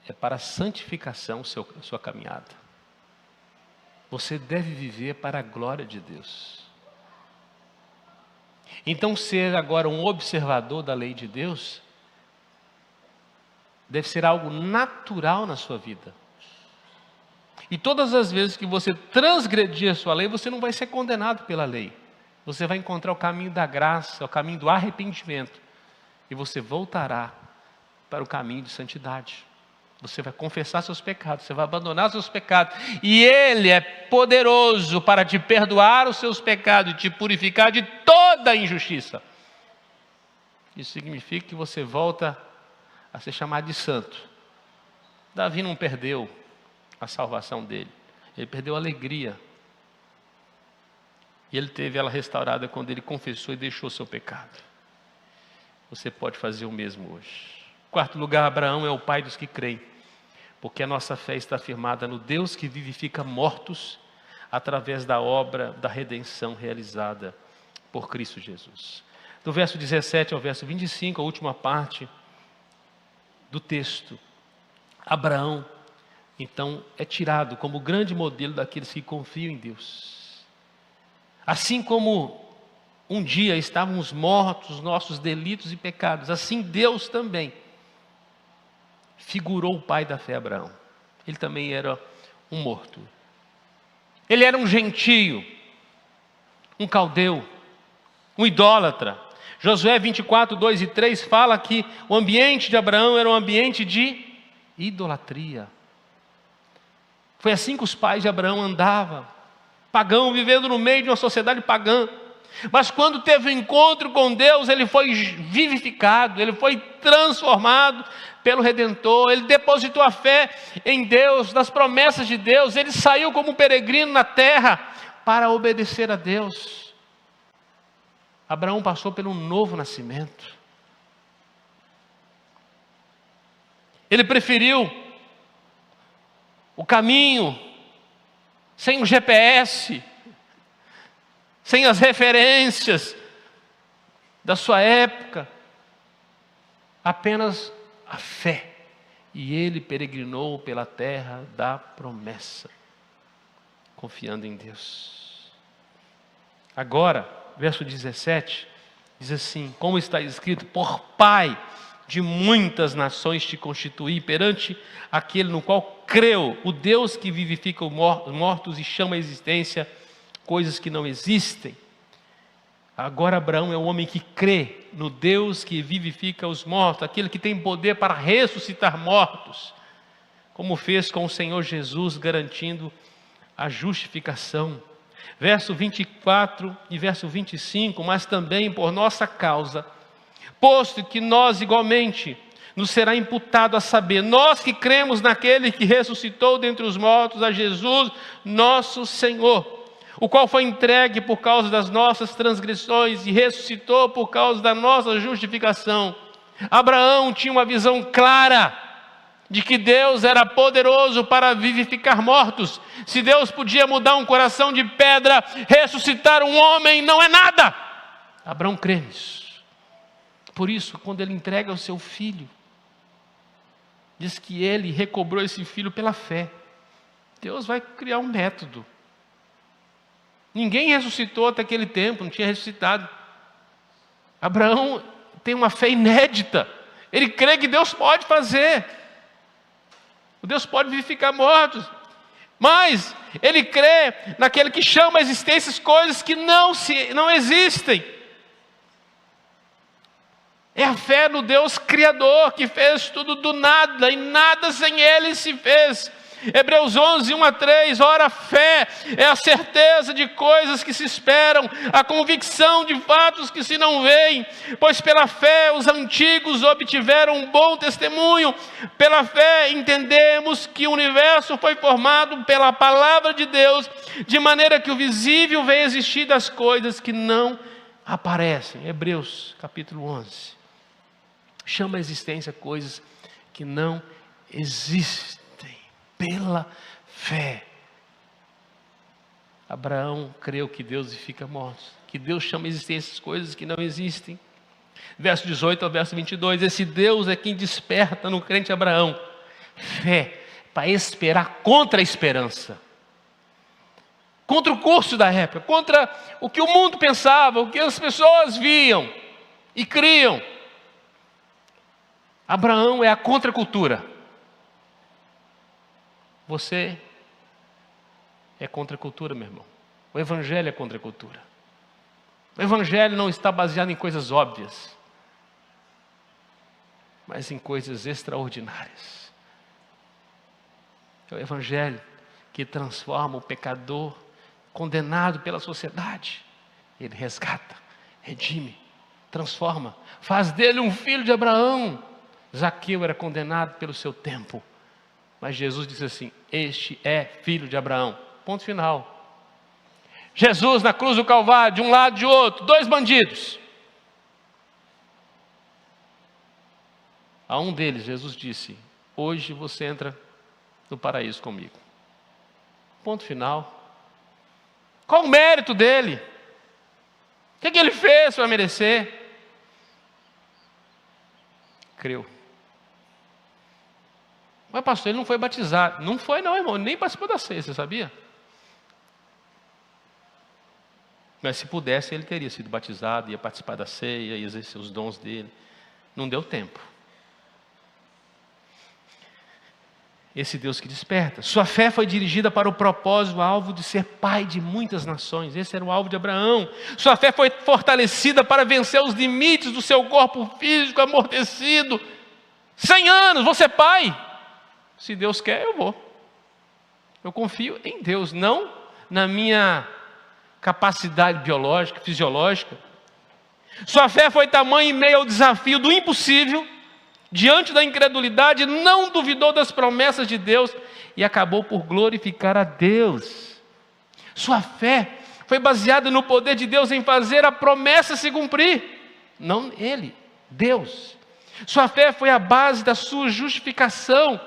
é para a santificação a sua caminhada. Você deve viver para a glória de Deus. Então ser agora um observador da lei de Deus deve ser algo natural na sua vida. E todas as vezes que você transgredir a sua lei, você não vai ser condenado pela lei. Você vai encontrar o caminho da graça, o caminho do arrependimento. E você voltará para o caminho de santidade. Você vai confessar seus pecados, você vai abandonar seus pecados. E Ele é poderoso para te perdoar os seus pecados e te purificar de toda injustiça. Isso significa que você volta a ser chamado de santo. Davi não perdeu a salvação dele, ele perdeu a alegria, e ele teve ela restaurada quando ele confessou e deixou seu pecado. Você pode fazer o mesmo hoje. Quarto lugar, Abraão é o pai dos que creem, porque a nossa fé está firmada no Deus que vivifica mortos através da obra da redenção realizada por Cristo Jesus. Do verso 17 ao verso 25, a última parte do texto, Abraão então é tirado como grande modelo daqueles que confiam em Deus. Assim como um dia estávamos mortos nos nossos delitos e pecados, assim Deus também figurou o pai da fé, Abraão. Ele também era um morto. Ele era um gentio, um caldeu, um idólatra. Josué 24, 2 e 3 fala que o ambiente de Abraão era um ambiente de idolatria. Foi assim que os pais de Abraão andavam, pagão, vivendo no meio de uma sociedade pagã. Mas quando teve um encontro com Deus, ele foi vivificado, ele foi transformado pelo Redentor, ele depositou a fé em Deus, nas promessas de Deus, ele saiu como um peregrino na terra para obedecer a Deus. Abraão passou por um novo nascimento. Ele preferiu o caminho sem o GPS, sem as referências da sua época, apenas a fé. E ele peregrinou pela terra da promessa, confiando em Deus. Agora, verso 17, diz assim: como está escrito, por pai de muitas nações te constituí, perante aquele no qual creu, o Deus que vivifica os mortos e chama à existência coisas que não existem. Agora Abraão é um homem que crê no Deus que vivifica os mortos, aquele que tem poder para ressuscitar mortos, como fez com o Senhor Jesus, garantindo a justificação. Verso 24 e verso 25, mas também por nossa causa, posto que nós igualmente nos será imputado a saber, nós que cremos naquele que ressuscitou dentre os mortos, a Jesus, nosso Senhor, o qual foi entregue por causa das nossas transgressões e ressuscitou por causa da nossa justificação. Abraão tinha uma visão clara de que Deus era poderoso para vivificar mortos. Se Deus podia mudar um coração de pedra, ressuscitar um homem não é nada. Abraão crê nisso. Por isso, quando ele entrega o seu filho, diz que ele recobrou esse filho pela fé. Deus vai criar um método. Ninguém ressuscitou até aquele tempo, não tinha ressuscitado. Abraão tem uma fé inédita. Ele crê que Deus pode fazer. Deus pode vivificar mortos. Mas ele crê naquele que chama a existência as coisas que não existem. É a fé no Deus Criador, que fez tudo do nada, e nada sem Ele se fez. Hebreus 11, 1 a 3, ora a fé é a certeza de coisas que se esperam, a convicção de fatos que se não veem, pois pela fé os antigos obtiveram um bom testemunho. Pela fé entendemos que o universo foi formado pela palavra de Deus, de maneira que o visível vem existir das coisas que não aparecem. Hebreus capítulo 11. Chama a existência coisas que não existem. Pela fé. Abraão creu que Deus vivifica mortos, que Deus chama a existência as coisas que não existem. Verso 18 ao verso 22, esse Deus é quem desperta no crente Abraão fé para esperar contra a esperança, contra o curso da época, contra o que o mundo pensava, o que as pessoas viam e criam. Abraão é a contracultura. Você é contra a cultura, meu irmão. O Evangelho é contra a cultura. O Evangelho não está baseado em coisas óbvias, mas em coisas extraordinárias. É o Evangelho que transforma o pecador condenado pela sociedade. Ele resgata, redime, transforma, faz dele um filho de Abraão. Zaqueu era condenado pelo seu tempo. Mas Jesus disse assim: este é filho de Abraão. Ponto final. Jesus na cruz do Calvário, de um lado e de outro, dois bandidos. A um deles, Jesus disse: hoje você entra no paraíso comigo. Ponto final. Qual o mérito dele? O que ele fez para merecer? Creu. Mas pastor, ele não foi batizado. Não foi não, irmão, nem participou da ceia, você sabia? Mas se pudesse, ele teria sido batizado, ia participar da ceia, ia exercer os dons dele. Não deu tempo. esse Deus que desperta. Sua fé foi dirigida para o propósito, o alvo de ser pai de muitas nações. Esse era o alvo de Abraão. Sua fé foi fortalecida para vencer os limites do seu corpo físico amortecido. 100 anos, vou ser pai. Se Deus quer, eu vou. Eu confio em Deus, não na minha capacidade biológica, fisiológica. Sua fé foi tamanha em meio ao desafio do impossível, diante da incredulidade, não duvidou das promessas de Deus e acabou por glorificar a Deus. Sua fé foi baseada no poder de Deus em fazer a promessa se cumprir, não ele, Deus. Sua fé foi a base da sua justificação,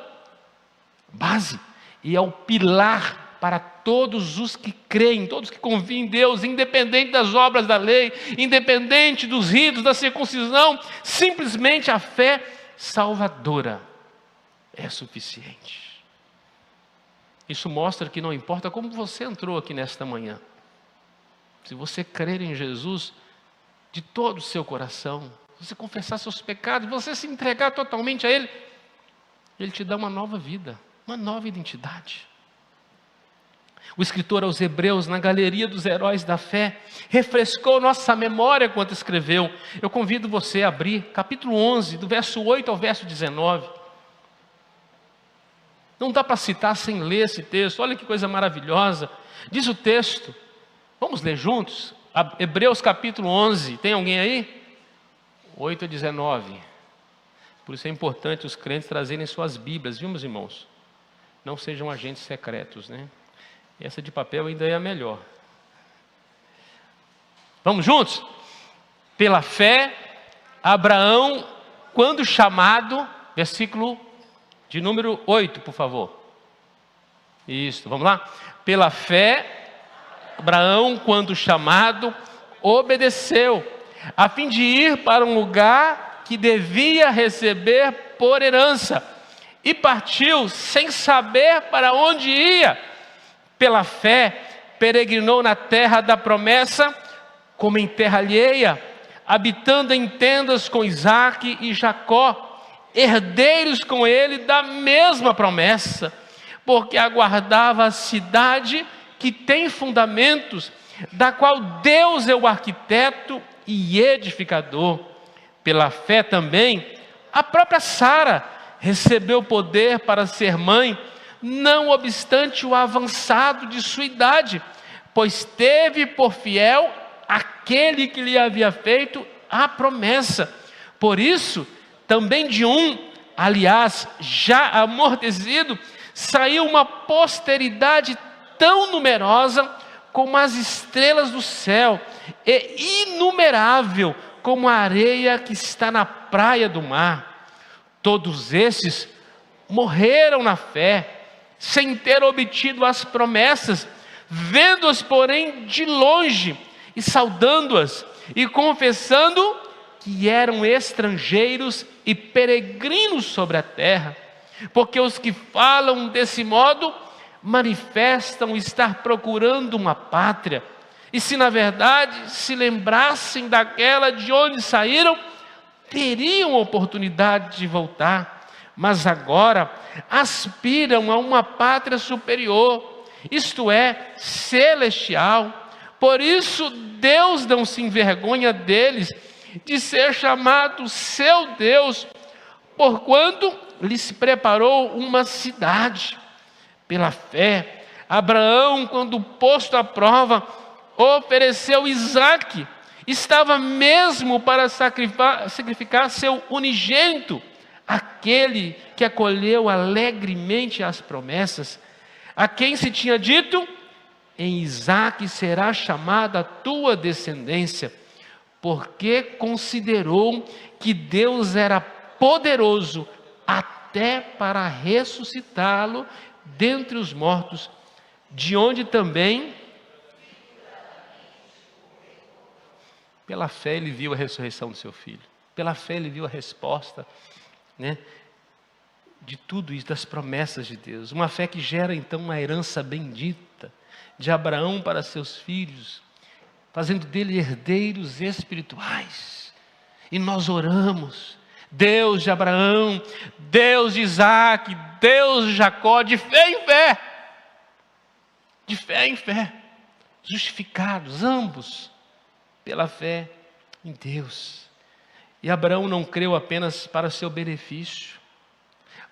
base, e é o pilar para todos os que creem, todos que confiam em Deus, independente das obras da lei, independente dos ritos, da circuncisão, simplesmente a fé salvadora é suficiente. Isso mostra que não importa como você entrou aqui nesta manhã, se você crer em Jesus de todo o seu coração, você confessar seus pecados, você se entregar totalmente a Ele, Ele te dá uma nova vida, uma nova identidade. O escritor aos Hebreus, na galeria dos heróis da fé, refrescou nossa memória quando escreveu. Eu convido você a abrir capítulo 11, do verso 8 ao verso 19. Não dá para citar sem ler esse texto. Olha que coisa maravilhosa. Diz o texto, vamos ler juntos? Hebreus capítulo 11, tem alguém aí? 8 a 19. Por isso é importante os crentes trazerem suas Bíblias, viu, meus irmãos? Não sejam agentes secretos, né? Essa de papel ainda é a melhor. Vamos juntos? Pela fé, Abraão, quando chamado, versículo de número 8, por favor. Isso, vamos lá? Pela fé, Abraão, quando chamado, obedeceu, a fim de ir para um lugar que devia receber por herança, e partiu sem saber para onde ia. Pela fé, peregrinou na terra da promessa, como em terra alheia, habitando em tendas com Isaque e Jacó, herdeiros com ele da mesma promessa, porque aguardava a cidade que tem fundamentos, da qual Deus é o arquiteto e edificador. Pela fé também, a própria Sara recebeu poder para ser mãe, não obstante o avançado de sua idade, pois teve por fiel aquele que lhe havia feito a promessa. Por isso, também de um, aliás, já amortecido, saiu uma posteridade tão numerosa como as estrelas do céu, e inumerável como a areia que está na praia do mar. Todos esses morreram na fé, sem ter obtido as promessas, vendo-as, porém, de longe, e saudando-as, e confessando que eram estrangeiros e peregrinos sobre a terra. Porque os que falam desse modo, manifestam estar procurando uma pátria, e se na verdade se lembrassem daquela de onde saíram, teriam oportunidade de voltar. Mas agora aspiram a uma pátria superior, isto é, celestial. Por isso Deus não se envergonha deles, de ser chamado seu Deus, porquanto lhes preparou uma cidade. Pela fé, Abraão, quando posto à prova, ofereceu Isaque, estava mesmo para sacrificar seu unigênito, aquele que acolheu alegremente as promessas, a quem se tinha dito: em Isaque será chamada a tua descendência, porque considerou que Deus era poderoso até para ressuscitá-lo dentre os mortos, de onde também, pela fé, ele viu a ressurreição do seu filho. Pela fé ele viu a resposta, de tudo isso, das promessas de Deus. Uma fé que gera então uma herança bendita de Abraão para seus filhos, fazendo dele herdeiros espirituais. E nós oramos, Deus de Abraão, Deus de Isaac, Deus de Jacó, de fé em fé. De fé em fé. Justificados, ambos, pela fé em Deus. E Abraão não creu apenas para seu benefício,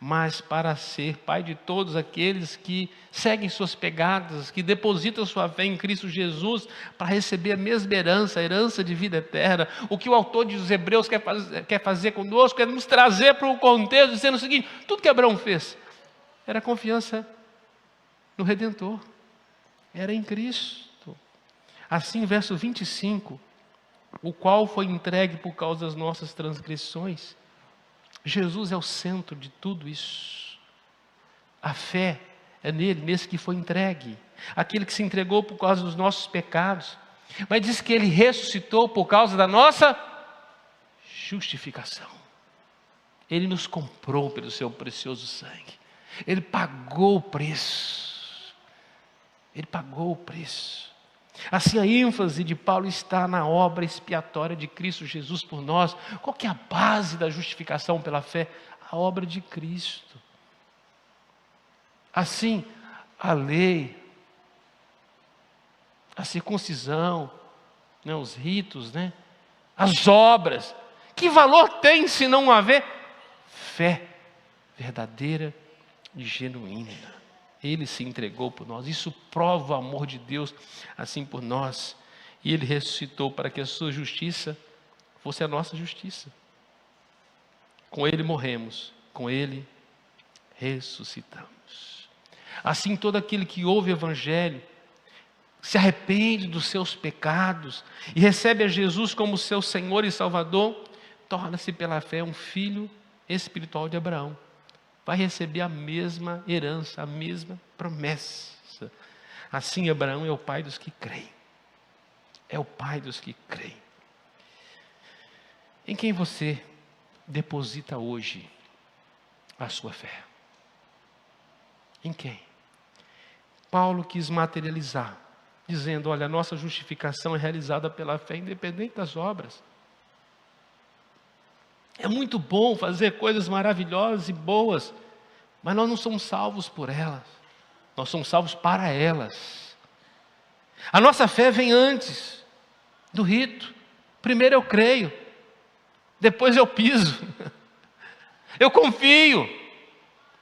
mas para ser pai de todos aqueles que seguem suas pegadas, que depositam sua fé em Cristo Jesus para receber a mesma herança, a herança de vida eterna. O que o autor dos Hebreus quer fazer conosco é nos trazer para o contexto, dizendo o seguinte: tudo que Abraão fez era confiança no Redentor, era em Cristo. Assim, verso 25, o qual foi entregue por causa das nossas transgressões. Jesus é o centro de tudo isso. A fé é nele, nesse que foi entregue, aquele que se entregou por causa dos nossos pecados, mas diz que ele ressuscitou por causa da nossa justificação. Ele nos comprou pelo seu precioso sangue, ele pagou o preço, ele pagou o preço. Assim, a ênfase de Paulo está na obra expiatória de Cristo Jesus por nós. Qual que é a base da justificação pela fé? A obra de Cristo. Assim, a lei, a circuncisão, os ritos, as obras, que valor tem se não haver fé verdadeira e genuína? Ele se entregou por nós. Isso prova o amor de Deus assim por nós. E ele ressuscitou para que a sua justiça fosse a nossa justiça. Com ele morremos, com ele ressuscitamos. Assim, todo aquele que ouve o evangelho, se arrepende dos seus pecados e recebe a Jesus como seu Senhor e Salvador, torna-se pela fé um filho espiritual de Abraão. Vai receber a mesma herança, a mesma promessa. Assim, Abraão é o pai dos que creem. É o pai dos que creem. Em quem você deposita hoje a sua fé? Em quem? Paulo quis materializar, dizendo: olha, a nossa justificação é realizada pela fé, independente das obras. É muito bom fazer coisas maravilhosas e boas, mas nós não somos salvos por elas, nós somos salvos para elas. A nossa fé vem antes do rito. Primeiro eu creio, depois eu piso, eu confio,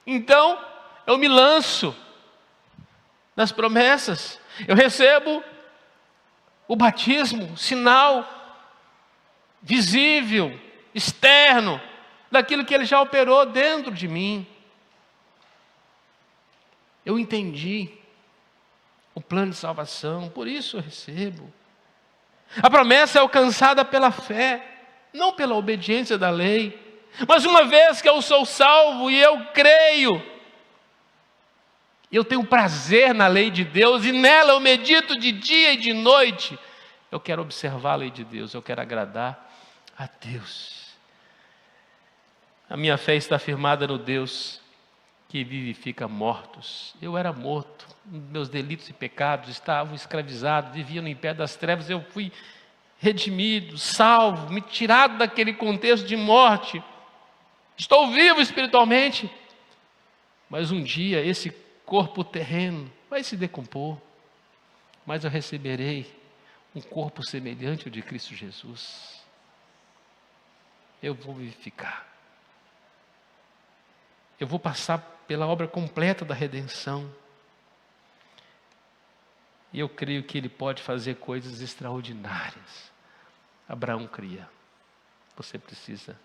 então eu me lanço nas promessas, eu recebo o batismo, sinal visível, externo, daquilo que ele já operou dentro de mim. Eu entendi o plano de salvação, por isso eu recebo. A promessa é alcançada pela fé, não pela obediência da lei. Mas uma vez que eu sou salvo e eu creio, eu tenho prazer na lei de Deus e nela eu medito de dia e de noite. Eu quero observar a lei de Deus, eu quero agradar a Deus. A minha fé está firmada no Deus que vivifica mortos. Eu era morto, meus delitos e pecados estavam escravizados, vivia no império das trevas. Eu fui redimido, salvo, me tirado daquele contexto de morte. Estou vivo espiritualmente, mas um dia esse corpo terreno vai se decompor, mas eu receberei um corpo semelhante ao de Cristo Jesus. Eu vou vivificar. Eu vou passar pela obra completa da redenção. E eu creio que Ele pode fazer coisas extraordinárias. Abraão cria. Você precisa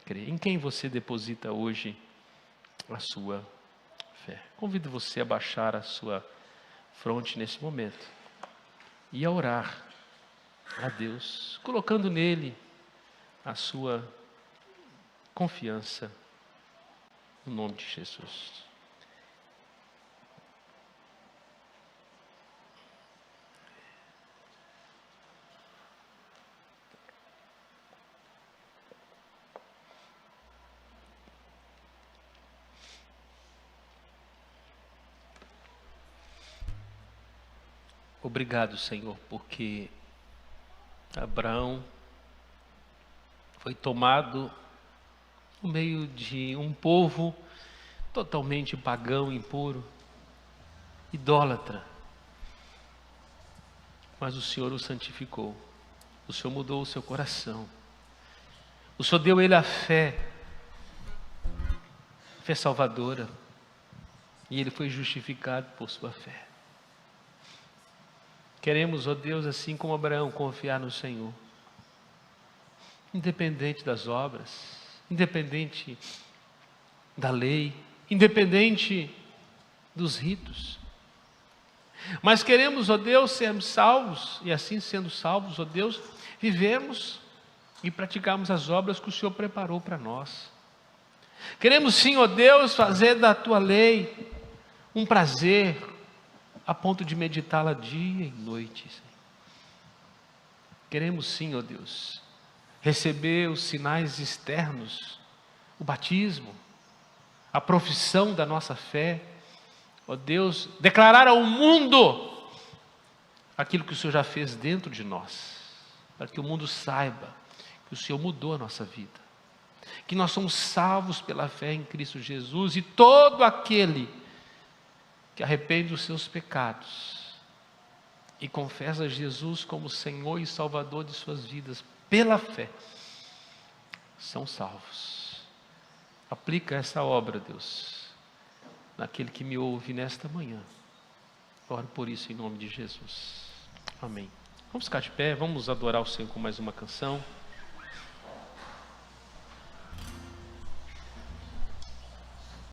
crer. Em quem você deposita hoje a sua fé? Convido você a baixar a sua fronte nesse momento e a orar a Deus, colocando nele a sua confiança. No nome de Jesus. Obrigado, Senhor, porque Abraão foi tomado no meio de um povo totalmente pagão, impuro, idólatra. Mas o Senhor o santificou, o Senhor mudou o seu coração, o Senhor deu a ele a fé salvadora, e ele foi justificado por sua fé. Queremos, ó Deus, assim como Abraão, confiar no Senhor, independente das obras, independente da lei, independente dos ritos. Mas queremos, ó Deus, sermos salvos, e assim sendo salvos, ó Deus, vivemos e praticamos as obras que o Senhor preparou para nós. Queremos sim, ó Deus, fazer da Tua lei um prazer, a ponto de meditá-la dia e noite. Queremos sim, ó Deus, receber os sinais externos, o batismo, a profissão da nossa fé, ó Deus, declarar ao mundo aquilo que o Senhor já fez dentro de nós, para que o mundo saiba que o Senhor mudou a nossa vida, que nós somos salvos pela fé em Cristo Jesus, e todo aquele que arrepende dos seus pecados e confessa Jesus como Senhor e Salvador de suas vidas pela fé, são salvos. Aplica essa obra, Deus, naquele que me ouve nesta manhã. Oro por isso em nome de Jesus. Amém. Vamos ficar de pé, vamos adorar o Senhor com mais uma canção.